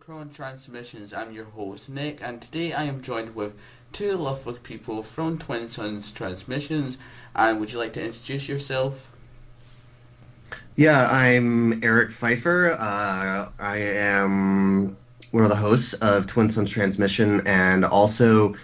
Synchron Transmissions. I'm your host, Nick, and today I am joined with two lovely people from Twin Suns Transmissions. And would you like to introduce yourself? Yeah, I'm Eric Pfeiffer. I am one of the hosts of Twin Suns Transmission, and also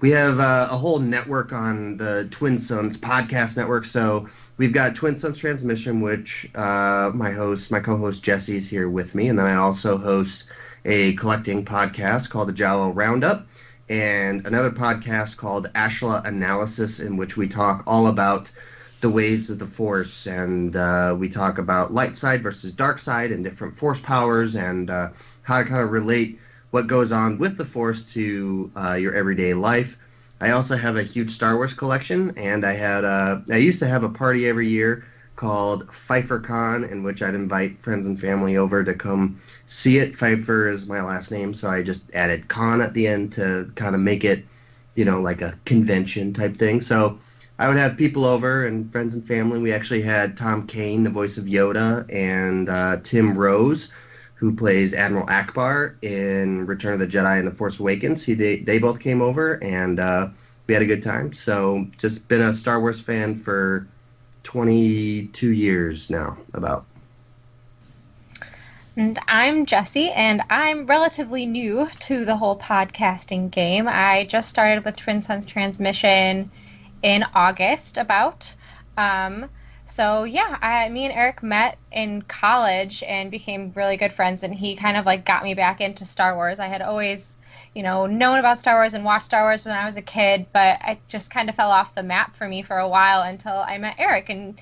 we have a whole network on the Twin Suns Podcast network. So we've got Twin Suns Transmission, which my co-host Jesse is here with me, and then I also host a collecting podcast called the Jalo Roundup, and another podcast called Ashla Analysis, in which we talk all about the waves of the Force, and we talk about light side versus dark side and different Force powers, and how to kind of relate what goes on with the Force to your everyday life. I also have a huge Star Wars collection, and I used to have a party every year called PfeifferCon, in which I'd invite friends and family over to come see it. Pfeiffer is my last name, so I just added con at the end to kind of make it, like a convention type thing. So I would have people over and friends and family. We actually had Tom Kane, the voice of Yoda, and Tim Rose, who plays Admiral Akbar in Return of the Jedi and The Force Awakens. They both came over, and we had a good time. So just been a Star Wars fan for 22 years now, about. And I'm Jessie, and I'm relatively new to the whole podcasting game. I just started with Twin Suns Transmission in August, about. Me and Eric met in college and became really good friends, and he kind of got me back into Star Wars. I had always, known about Star Wars and watched Star Wars when I was a kid, but it just kind of fell off the map for me for a while until I met Eric and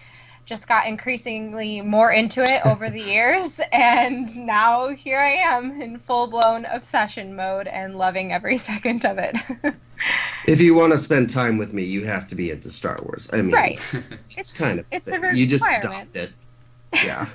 just got increasingly more into it over the years, and now here I am in full-blown obsession mode and loving every second of it. If you want to spend time with me, you have to be into Star Wars. I mean, right. It's kind of it's a requirement. You just adopt it. Yeah.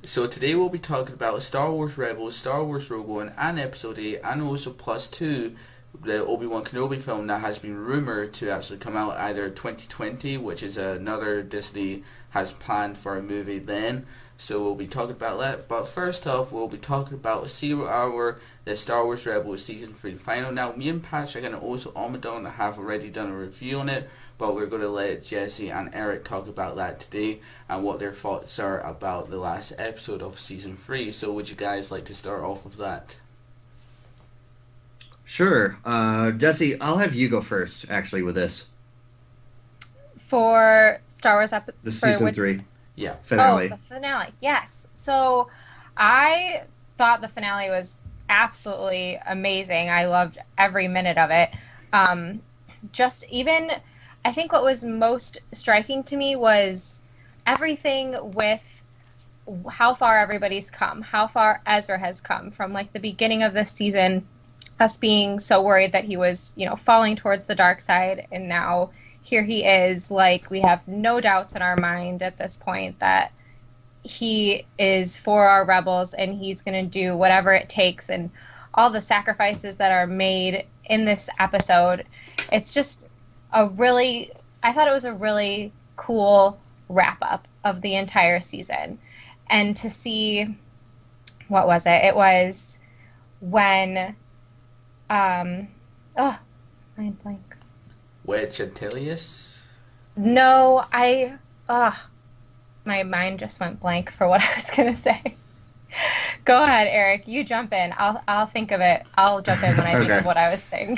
So today we'll be talking about Star Wars Rebels, Star Wars Rogue One, and Episode 8, and also Plus 2, the Obi-Wan Kenobi film that has been rumoured to actually come out either 2020, which is another Disney has planned for a movie then. So we'll be talking about that. But first off, we'll be talking about 0 Hour, the Star Wars Rebels Season 3 final. Now, me and Patrick and also Amadon have already done a review on it, but we're going to let Jesse and Eric talk about that today and what their thoughts are about the last episode of Season 3. So would you guys like to start off with that? Sure. Jesse, I'll have you go first, actually, with this. For Star Wars episode... The Season 3. Yeah. Finale. Oh, the finale. Yes. So I thought the finale was absolutely amazing. I loved every minute of it. I think what was most striking to me was everything with how far everybody's come, how far Ezra has come from the beginning of this season, us being so worried that he was, falling towards the dark side, and now here he is. We have no doubts in our mind at this point that he is for our rebels and he's going to do whatever it takes, and all the sacrifices that are made in this episode. It's just I thought it was a really cool wrap up of the entire season. And to see, what was it? It was when, mind blank. Wedge Antilles? No, my mind just went blank for what I was going to say. Go ahead, Eric. You jump in. I'll think of it. I'll jump in when I think of what I was saying.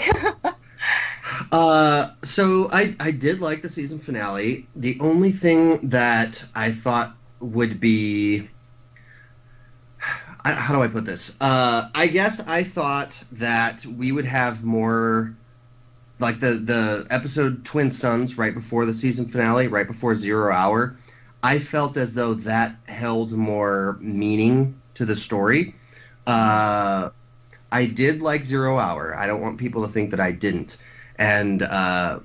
So I did like the season finale. The only thing that I thought would be... How do I put this? I guess I thought that we would have more... the episode Twin Suns right before the season finale, right before 0 Hour, I felt as though that held more meaning to the story. I did like 0 Hour. I don't want people to think that I didn't. And, I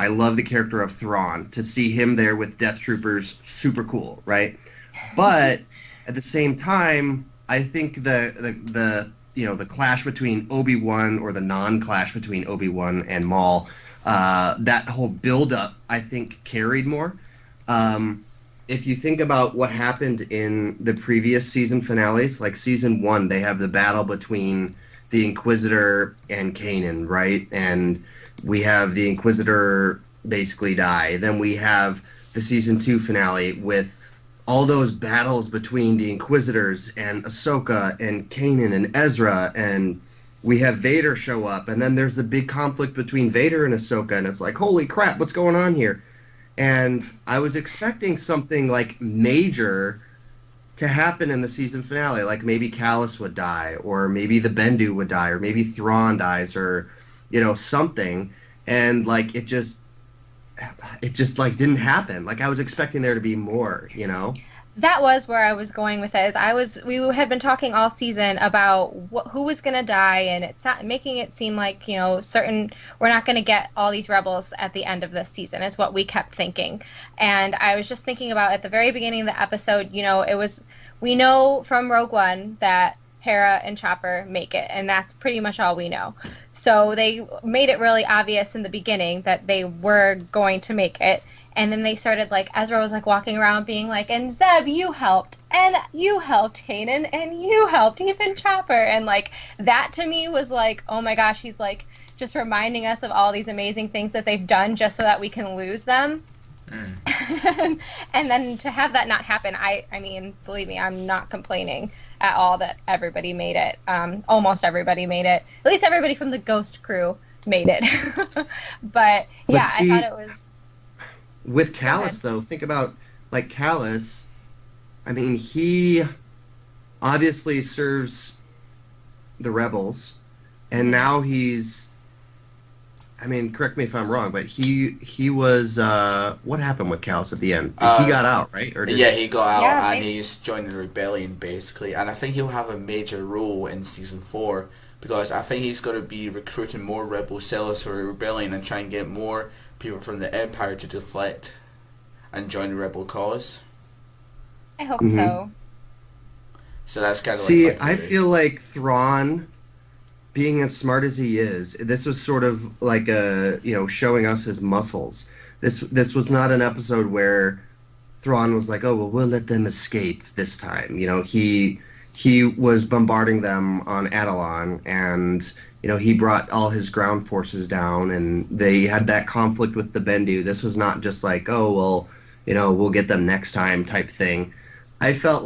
love the character of Thrawn. To see him there with Death Troopers, super cool, right? But at the same time, I think the clash between Obi-Wan, or the non-clash between Obi-Wan and Maul, that whole build-up, I think, carried more. if you think about what happened in the previous season finales, like season 1, they have the battle between the Inquisitor and Kanan, right? And we have the Inquisitor basically die. Then we have the season 2 finale with all those battles between the Inquisitors and Ahsoka and Kanan and Ezra, and we have Vader show up, and then there's the big conflict between Vader and Ahsoka, and it's like, holy crap, what's going on here? And I was expecting something like major to happen in the season finale, like maybe Callus would die, or maybe the Bendu would die, or maybe Thrawn dies, or something. And like it just like didn't happen. Like I was expecting there to be more. That was where I was going with it. We had been talking all season about who was going to die, and it's not making it seem like certain we're not going to get all these rebels at the end of this season. Is what we kept thinking, and I was just thinking about at the very beginning of the episode. We know from Rogue One that Hera and Chopper make it, and that's pretty much all we know. So they made it really obvious in the beginning that they were going to make it. And then they started, like, Ezra was, like, walking around being like, and Zeb, you helped, and you helped Kanan, and you helped even Chopper. And, like, that to me was like, oh my gosh, he's, like, just reminding us of all these amazing things that they've done just so that we can lose them. And then to have that not happen, I mean, believe me, I'm not complaining at all that everybody made it. Almost everybody made it. At least everybody from the Ghost crew made it. But yeah, see, I thought it was... With Callus, though, think about, like, Callus, I mean, he obviously serves the rebels, and now he's, I mean, correct me if I'm wrong, but he was, what happened with Callus at the end? He got out, right? He got out, and he's joined the rebellion, basically, and I think he'll have a major role in Season 4, because I think he's going to be recruiting more rebel sellers for the rebellion and try and get more people from the Empire to deflect and join the rebel cause. I hope so. So that's kind of See, I feel like Thrawn, being as smart as he is, this was sort of like showing us his muscles. This was not an episode where Thrawn was like, oh, well, we'll let them escape this time. He was bombarding them on Atollon, and he brought all his ground forces down, and they had that conflict with the Bendu. This was not just like, oh, well, we'll get them next time type thing. I thought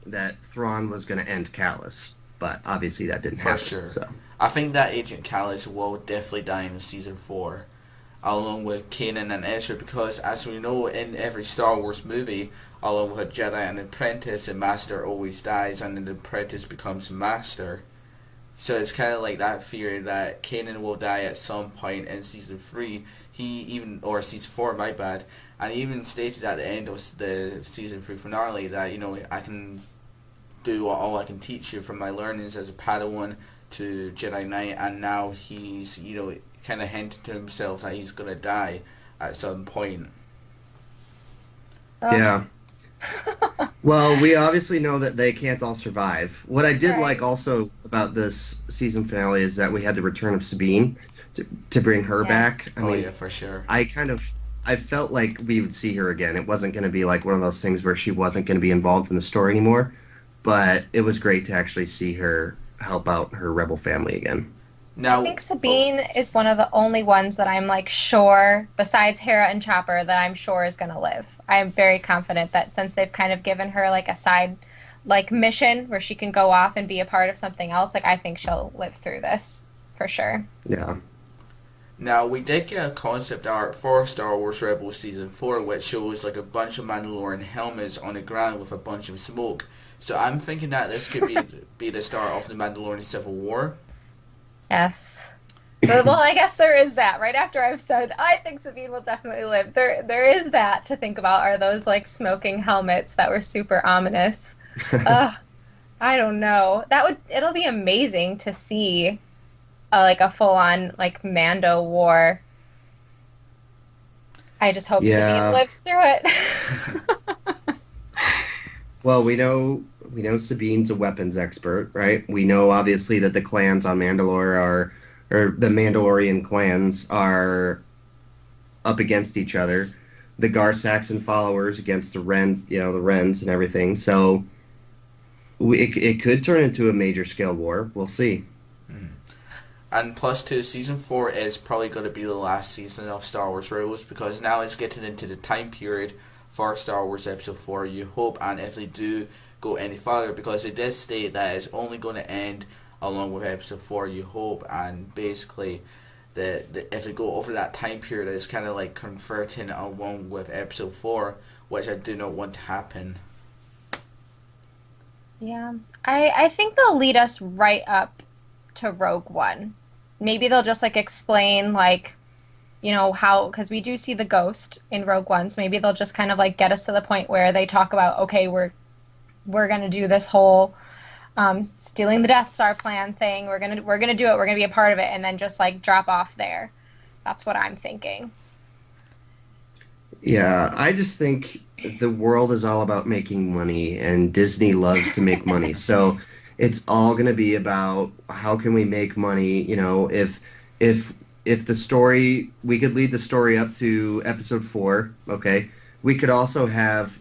that Thrawn was going to end Callus, but obviously that didn't happen. For sure. So. I think that Agent Callus will definitely die in Season 4, along with Kanan and Ezra, because as we know in every Star Wars movie, along with a Jedi and apprentice, a master always dies, and then the apprentice becomes a master. So it's kind of like that theory that Kanan will die at some point in Season 3, or Season 4, my bad, and he even stated at the end of the Season 3 finale that, I can do all I can teach you from my learnings as a Padawan to Jedi Knight, and now he's, kind of hinted to himself that he's going to die at some point. Yeah. Well, we obviously know that they can't all survive. What I did like also about this season finale is that we had the return of Sabine to bring her back. I mean, for sure. I felt like we would see her again. It wasn't going to be like one of those things where she wasn't going to be involved in the story anymore, but it was great to actually see her help out her rebel family again. Now, I think Sabine is one of the only ones that I'm sure, besides Hera and Chopper, that I'm sure is going to live. I'm very confident that since they've kind of given her a side mission where she can go off and be a part of something else, I think she'll live through this for sure. Yeah. Now, we did get a concept art for Star Wars Rebels Season 4, which shows a bunch of Mandalorian helmets on the ground with a bunch of smoke. So I'm thinking that this could be the start of the Mandalorian Civil War. Yes. Well, I guess there is that. Right after I've said, I think Sabine will definitely live, there is that to think about, are those smoking helmets that were super ominous. I don't know. It'll be amazing to see a full-on Mando war. I just hope Sabine lives through it. Well, we know Sabine's a weapons expert, right? We know obviously that the clans on Mandalore or the Mandalorian clans are up against each other. the Gar Saxon followers against the Wrens and everything. So it could turn into a major scale war. We'll see. And plus two, season 4 is probably going to be the last season of Star Wars Rebels, because now it's getting into the time period for Star Wars Episode 4, you hope, and if they do go any farther, because it does state that it's only going to end along with Episode 4, you hope, and basically if they go over that time period, it's kind of like converting along with Episode 4, which I do not want to happen. Yeah. I think they'll lead us right up to Rogue One. Maybe they'll just like explain like, you know, how, because we do see the ghost in Rogue One, so maybe they'll just kind of like get us to the point where they talk about, okay, we're gonna do this whole stealing the Death Star plan thing. We're gonna do it. We're gonna be a part of it, and then just like drop off there. That's what I'm thinking. Yeah, I just think the world is all about making money, and Disney loves to make money. So it's all going to be about how can we make money. You know, if the story, we could lead the story up to Episode 4. Okay, we could also have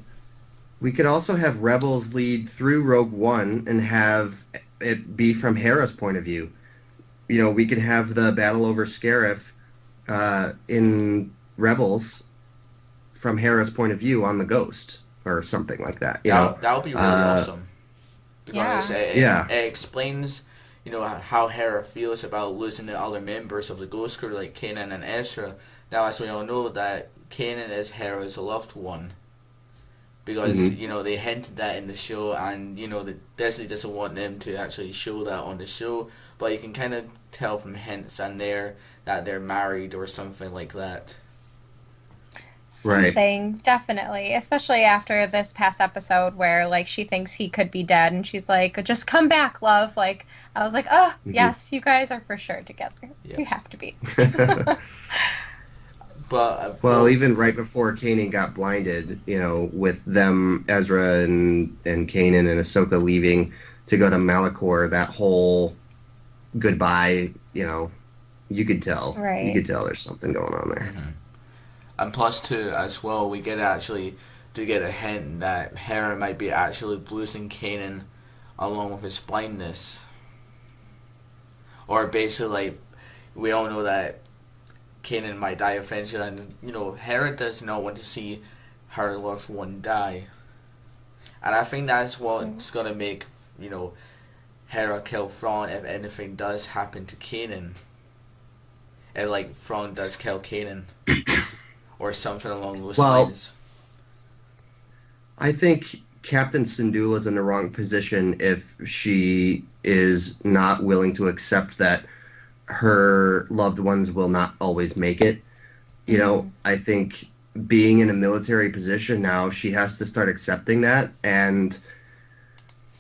Rebels lead through Rogue One and have it be from Hera's point of view. You know, we could have the battle over Scarif in Rebels from Hera's point of view on the Ghost or something like that. That would be really awesome. Because it explains, you know, how Hera feels about losing the other members of the Ghost Crew, like Kanan and Ezra. Now, as we all know, that Kanan is Hera's loved one. Because, you know, they hinted that in the show, and, you know, Disney doesn't want them to actually show that on the show. But you can kind of tell from hints and there that they're married or something like that. Something, right. Definitely. Especially after this past episode where, like, she thinks he could be dead, and she's like, just come back, love. Like, I was like, oh, yes, you guys are for sure together. Yep. You have to be. Well, even right before Kanan got blinded, you know, with them, Ezra and Kanan and Ahsoka leaving to go to Malachor, that whole goodbye, you know, you could tell. Right. You could tell there's something going on there. Mm-hmm. And plus, too, as well, we get a hint that Hera might be actually losing Kanan along with his blindness. Or basically, like, we all know that Kanan might die eventually, and, you know, Hera does not want to see her loved one die. And I think that's what's going to make, you know, Hera kill Thrawn if anything does happen to Kanan. If, like, Thrawn does kill Kanan. Or something along those lines. I think Captain Syndulla's in the wrong position if she is not willing to accept that her loved ones will not always make it. You know, I think being in a military position now, she has to start accepting that, and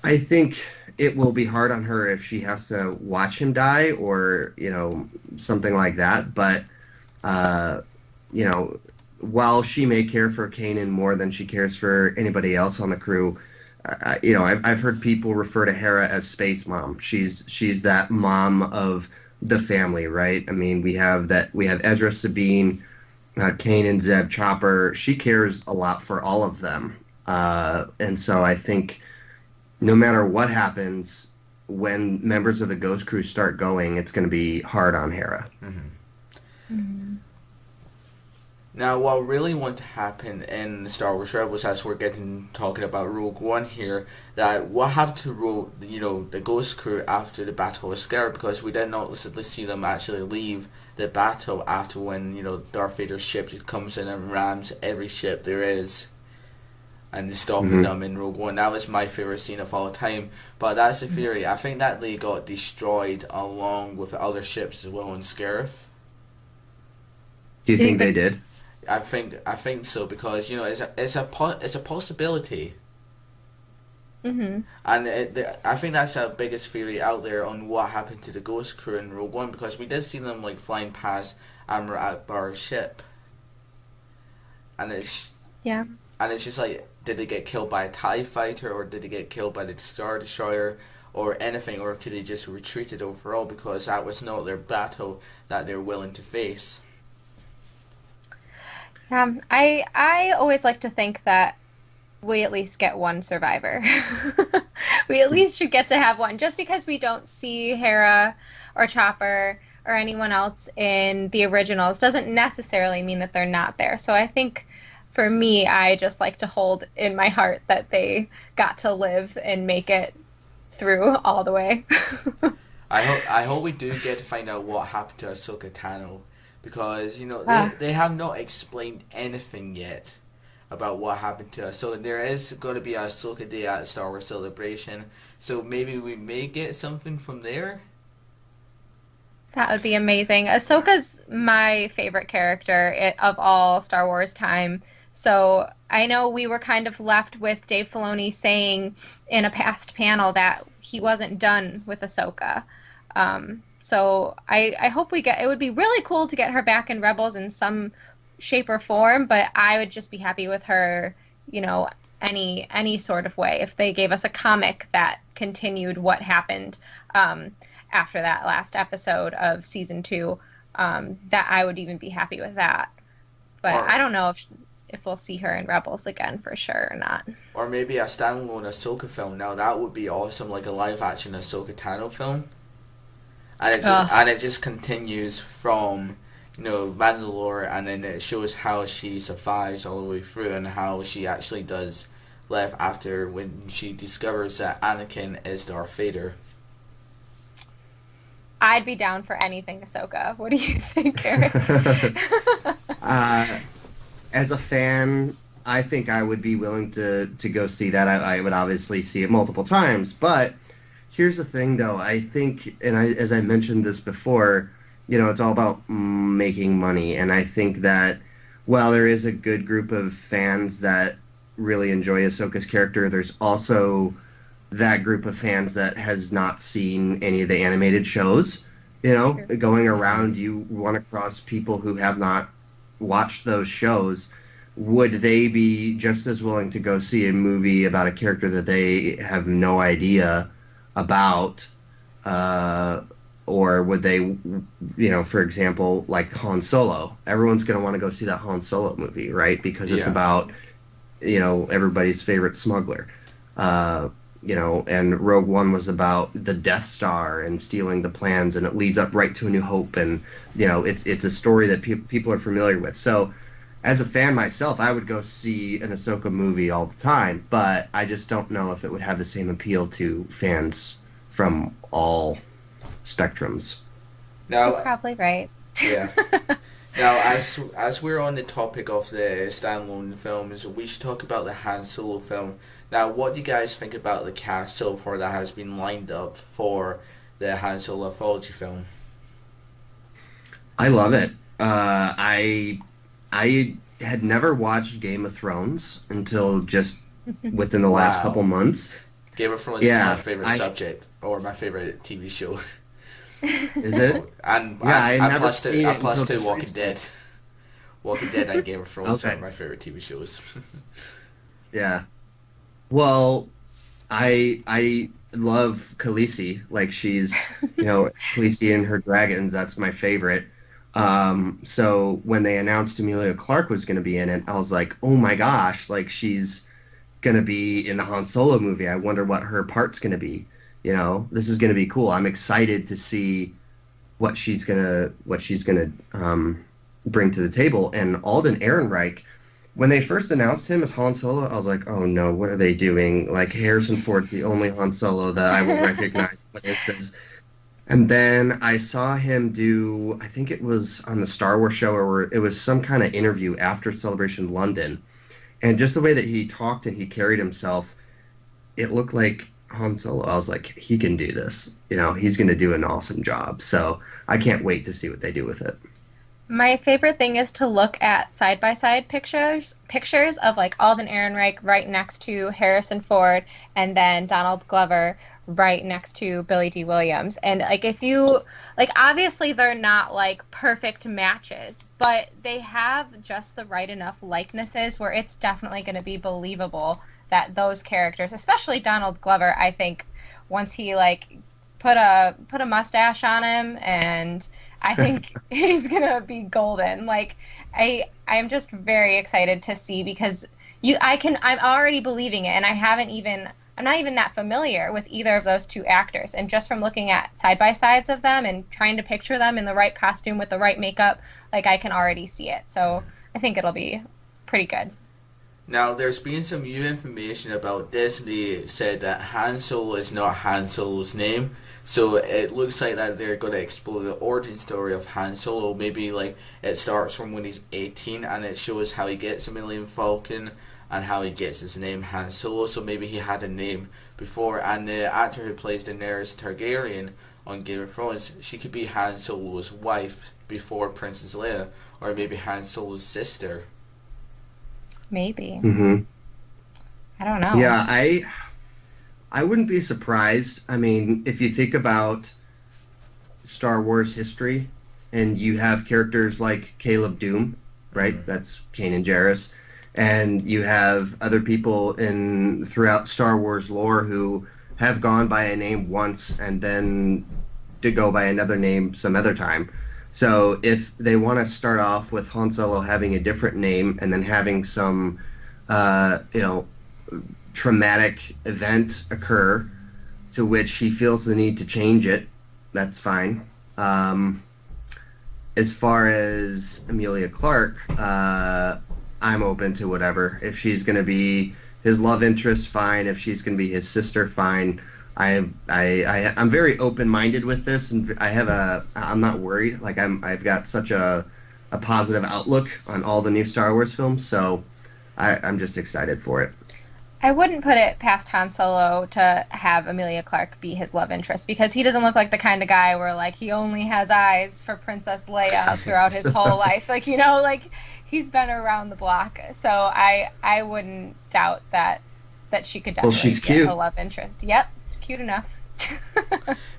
I think it will be hard on her if she has to watch him die or, you know, something like that, but you know, while she may care for Kanan more than she cares for anybody else on the crew, you know, I've heard people refer to Hera as Space Mom. She's that mom of the family, right? I mean, we have Ezra, Sabine, Kanan, Zeb, Chopper. She cares a lot for all of them, and so I think no matter what happens, when members of the Ghost Crew start going, it's going to be hard on Hera. Mm-hmm. Mm-hmm. Now, what really want to happen in Star Wars Rebels, as we're talking about Rogue One here, that what happened to the Ghost Crew after the Battle of Scarif, because we did not see them actually leave the battle after when, you know, Darth Vader's ship just comes in and rams every ship there is, and stopping them in Rogue One. That was my favorite scene of all time. But that's the theory. I think that they got destroyed along with other ships as well in Scarif. Do you think they did? I think so, because, you know, it's a possibility. Mm-hmm. And I think that's our biggest theory out there on what happened to the Ghost Crew in Rogue One, because we did see them, like, flying past Admiral Akbar's ship, and it's just like, did they get killed by a TIE fighter, or did they get killed by the Star Destroyer, or anything, or could they just retreated overall because that was not their battle that they're willing to face? I always like to think that we at least get one survivor. We at least should get to have one. Just because we don't see Hera or Chopper or anyone else in the originals doesn't necessarily mean that they're not there. So I think for me, I just like to hold in my heart that they got to live and make it through all the way. I hope we do get to find out what happened to Ahsoka Tano, because they have not explained anything yet about what happened to us. So there is going to be a Ahsoka Day at Star Wars Celebration, so maybe we may get something from there. That would be amazing. Ahsoka's my favorite character of all Star Wars time. So I know we were kind of left with Dave Filoni saying in a past panel that he wasn't done with Ahsoka. So I hope we get. It would be really cool to get her back in Rebels in some shape or form, but I would just be happy with her, any sort of way. If they gave us a comic that continued what happened after that last episode of season 2, that I would even be happy with that. But I don't know if we'll see her in Rebels again for sure or not. Or maybe a standalone Ahsoka film. Now that would be awesome, like a live action Ahsoka Tano film. And it just continues from Mandalore, and then it shows how she survives all the way through and how she actually does live after when she discovers that Anakin is Darth Vader. I'd be down for anything Ahsoka. What do you think, Eric? As a fan, I think I would be willing to go see that. I would obviously see it multiple times, but here's the thing, though. I think, as I mentioned this before, it's all about making money, and I think that while there is a good group of fans that really enjoy Ahsoka's character, there's also that group of fans that has not seen any of the animated shows. Going around, you run across people who have not watched those shows. Would they be just as willing to go see a movie about a character that they have no idea about, or would they, for example, like Han Solo? Everyone's going to want to go see that Han Solo movie, right? Because it's about, everybody's favorite smuggler. And Rogue One was about the Death Star and stealing the plans, and it leads up right to A New Hope, and it's a story that people are familiar with. So, as a fan myself, I would go see an Ahsoka movie all the time, but I just don't know if it would have the same appeal to fans from all spectrums. Now, you're probably right. Yeah. Now, as we're on the topic of the standalone films, we should talk about the Han Solo film. Now, what do you guys think about the cast so far that has been lined up for the Han Solo anthology film? I love it. I had never watched Game of Thrones until just within the last couple months. Game of Thrones is my favorite subject, or my favorite TV show. Is it? And plus two Walking Dead. Walking Dead and Game of Thrones are my favorite TV shows. Yeah. Well, I love Khaleesi. Like, she's, Khaleesi and her dragons, that's my favorite. So when they announced Emilia Clarke was going to be in it, I was like, oh my gosh, like, she's going to be in the Han Solo movie. I wonder what her part's going to be. This is going to be cool. I'm excited to see what she's gonna bring to the table. And Alden Ehrenreich, when they first announced him as Han Solo, I was like, oh no, what are they doing? Like, Harrison Ford's the only Han Solo that I will recognize. What is this? And then I saw him do, I think it was on the Star Wars show, or it was some kind of interview after Celebration London. And just the way that he talked and he carried himself, it looked like Han Solo. I was like, he can do this. He's going to do an awesome job. So I can't wait to see what they do with it. My favorite thing is to look at side-by-side pictures of, like, Alden Ehrenreich right next to Harrison Ford, and then Donald Glover right next to Billy D. Williams. And, like, if you, like, obviously they're not, like, perfect matches, but they have just the right enough likenesses where it's definitely going to be believable that those characters, especially Donald Glover, I think, once he, like, put a mustache on him, and I think he's gonna be golden. Like, I'm just very excited to see, because I'm already believing it, and I'm not even that familiar with either of those two actors, and just from looking at side by sides of them and trying to picture them in the right costume with the right makeup, like, I can already see it. So I think it'll be pretty good. Now, there's been some new information about Disney said that Han Solo is not Han Solo's name. So it looks like that they're going to explore the origin story of Han Solo. Maybe like it starts from when he's 18 and it shows how he gets a Millennium Falcon and how he gets his name Han Solo. So maybe he had a name before. And the actor who plays Daenerys Targaryen on Game of Thrones, she could be Han Solo's wife before Princess Leia, or maybe Han Solo's sister. Maybe. Mm-hmm. I don't know. Yeah, I wouldn't be surprised. I mean, if you think about Star Wars history, and you have characters like Caleb Doom, right? Mm-hmm. That's Kanan Jarrus, and you have other people throughout Star Wars lore who have gone by a name once and then to go by another name some other time. So if they want to start off with Han Solo having a different name and then having some, traumatic event occur to which he feels the need to change it, that's fine. As far as Emilia Clarke, I'm open to whatever. If she's going to be his love interest, fine. If she's going to be his sister, fine. I'm very open-minded with this, and I'm not worried. Like I've got such a positive outlook on all the new Star Wars films, so I'm just excited for it. I wouldn't put it past Han Solo to have Emilia Clarke be his love interest, because he doesn't look like the kind of guy where like he only has eyes for Princess Leia throughout his whole life. Like, like he's been around the block. So I wouldn't doubt that she could definitely she's get cute. a love interest. Yep, cute enough.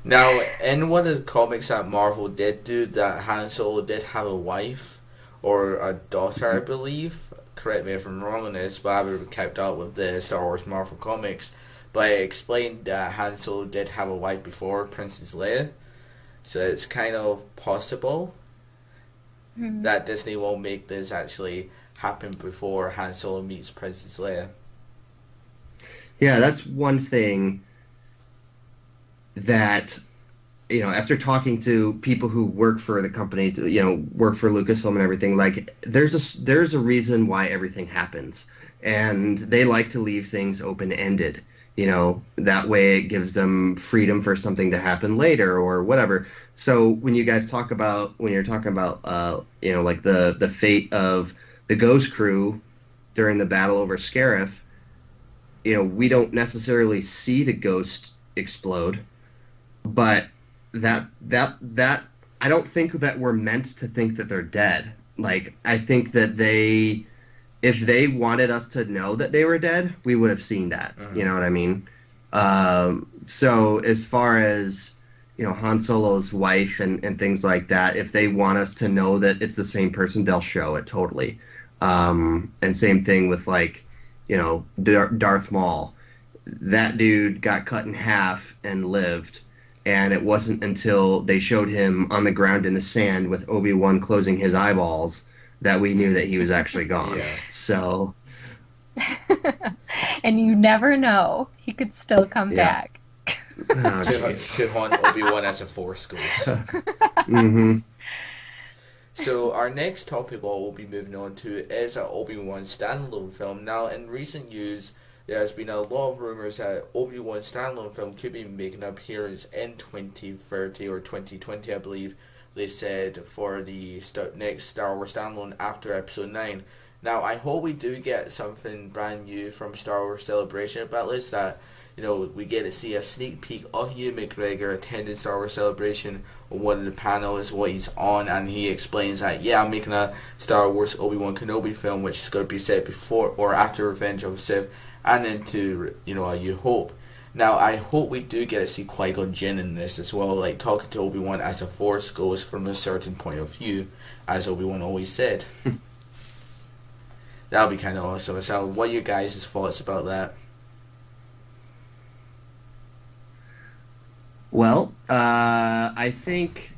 Now, in one of the comics that Marvel did do, that Han Solo did have a wife or a daughter, I believe. Correct me if I'm wrong on this, but I haven't kept up with the Star Wars Marvel comics. But I explained that Han Solo did have a wife before Princess Leia, so it's kind of possible that Disney will make this actually happen before Han Solo meets Princess Leia. Yeah, that's one thing that, after talking to people who work for the company, work for Lucasfilm and everything, like there's a reason why everything happens, and they like to leave things open-ended. That way it gives them freedom for something to happen later or whatever. So when you're talking about, like the fate of the Ghost Crew during the battle over Scarif, we don't necessarily see the ghost explode, but that I don't think that we're meant to think that they're dead. Like, I think that if they wanted us to know that they were dead, we would have seen that. You know what I mean? So as far as, Han Solo's wife and things like that, if they want us to know that it's the same person, they'll show it totally. And same thing with, like, Darth Maul. That dude got cut in half and lived. And it wasn't until they showed him on the ground in the sand with Obi-Wan closing his eyeballs that we knew that he was actually gone. Yeah. So. And you never know. He could still come back. Oh, to haunt Obi-Wan as a Force ghost. Mm-hmm. So our next topic we'll be moving on to is an Obi-Wan standalone film. Now, in recent news, there's been a lot of rumors that Obi-Wan standalone film could be making an appearance in 2030 or 2020, I believe they said, for the next Star Wars standalone after Episode 9. Now, I hope we do get something brand new from Star Wars Celebration about this, that we get to see a sneak peek of Ewan McGregor attending Star Wars Celebration on one of the panels, what he's on, and he explains that, I'm making a Star Wars Obi-Wan Kenobi film, which is going to be set before or after Revenge of the Sith, and into, A New Hope. Now, I hope we do get to see Qui-Gon Jinn in this as well, like talking to Obi-Wan as a Force ghost from a certain point of view, as Obi-Wan always said. That would be kind of awesome. So, what are your guys' thoughts about that? Well, I think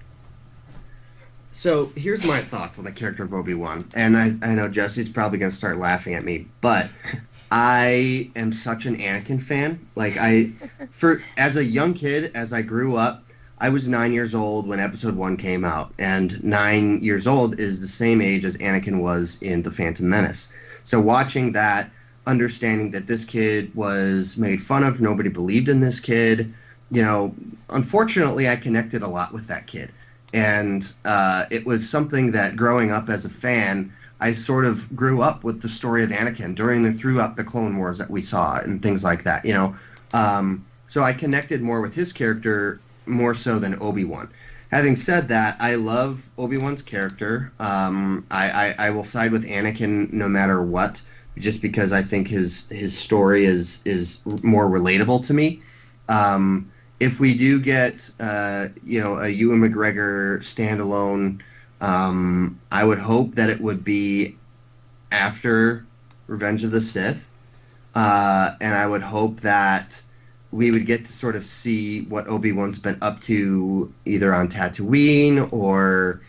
So here's my thoughts on the character of Obi-Wan, and I know Jesse's probably going to start laughing at me, but I am such an Anakin fan. Like as a young kid, as I grew up, I was 9 years old when Episode 1 came out, and 9 years old is the same age as Anakin was in The Phantom Menace. So watching that, understanding that this kid was made fun of, nobody believed in this kid, unfortunately I connected a lot with that kid. And it was something that growing up as a fan, I sort of grew up with the story of Anakin throughout the Clone Wars that we saw and things like that, So I connected more with his character more so than Obi-Wan. Having said that, I love Obi-Wan's character. I will side with Anakin no matter what, just because I think his story is more relatable to me. If we do get a Ewan McGregor standalone, I would hope that it would be after Revenge of the Sith, and I would hope that we would get to sort of see what Obi-Wan's been up to either on Tatooine or,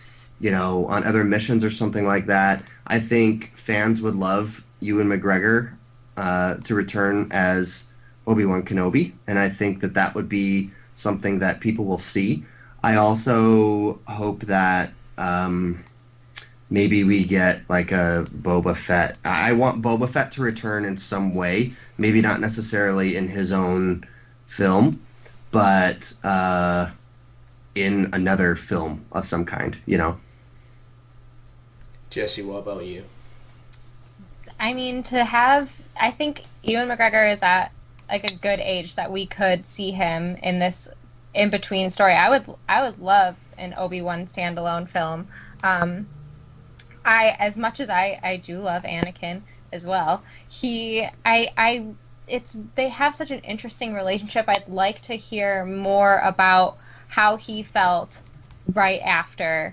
on other missions or something like that. I think fans would love Ewan McGregor to return as Obi-Wan Kenobi, and I think that would be something that people will see. I also hope that maybe we get like a Boba Fett. I want Boba Fett to return in some way, maybe not necessarily in his own film, but in another film of some kind, Jesse, what about you? I mean, I think Ewan McGregor is at like a good age that we could see him in this in between story. I would love an Obi-Wan standalone film. As much as I do love Anakin as well. They have such an interesting relationship. I'd like to hear more about how he felt right after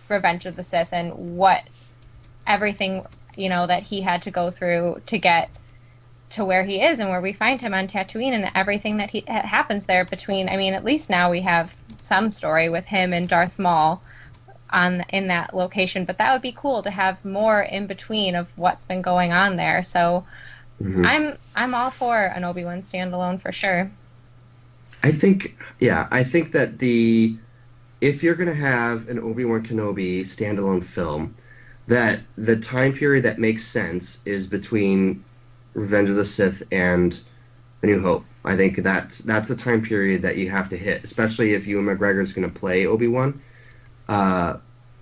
Revenge of the Sith and what everything that he had to go through to get to where he is and where we find him on Tatooine and everything that happens there between. I mean, at least now we have some story with him and Darth Maul in that location, but that would be cool to have more in between of what's been going on there. So I'm all for an Obi-Wan standalone for sure. I think that if you're going to have an Obi-Wan Kenobi standalone film, that the time period that makes sense is between Revenge of the Sith and A New Hope. I think that's the time period that you have to hit, especially if Ewan McGregor is going to play Obi-Wan.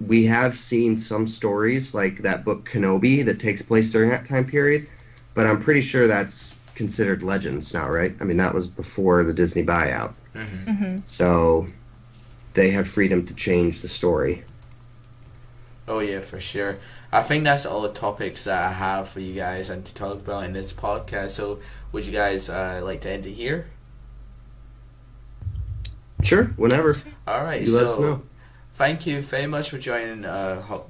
We have seen some stories like that book Kenobi that takes place during that time period, but I'm pretty sure that's considered Legends now, right? I mean, that was before the Disney buyout. Mm-hmm. Mm-hmm. So they have freedom to change the story. Oh yeah, for sure. I think that's all the topics that I have for you guys and to talk about in this podcast. So would you guys like to end it here? Sure, whenever. Alright, you let us know. Thank you very much for joining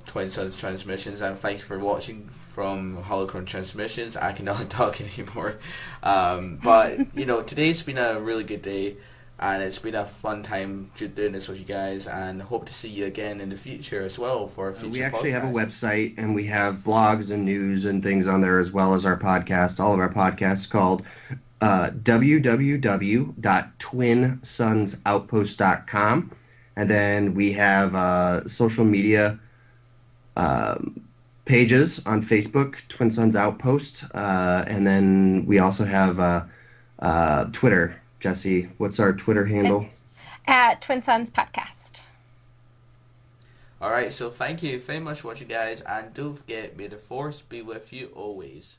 Twin Suns Transmissions, and thank you for watching from Holocron Transmissions. I cannot talk anymore. But, today's been a really good day, and it's been a fun time doing this with you guys, and hope to see you again in the future as well for a future podcast. We actually have a website, and we have blogs and news and things on there, as well as our podcast, all of our podcasts called www.twinsunsoutpost.com. And then we have social media pages on Facebook, Twin Suns Outpost. And then we also have Twitter. Jesse, what's our Twitter handle? It's at TwinSunsPodcast. Alright, so thank you very much for watching, guys. And don't forget, may the Force be with you always.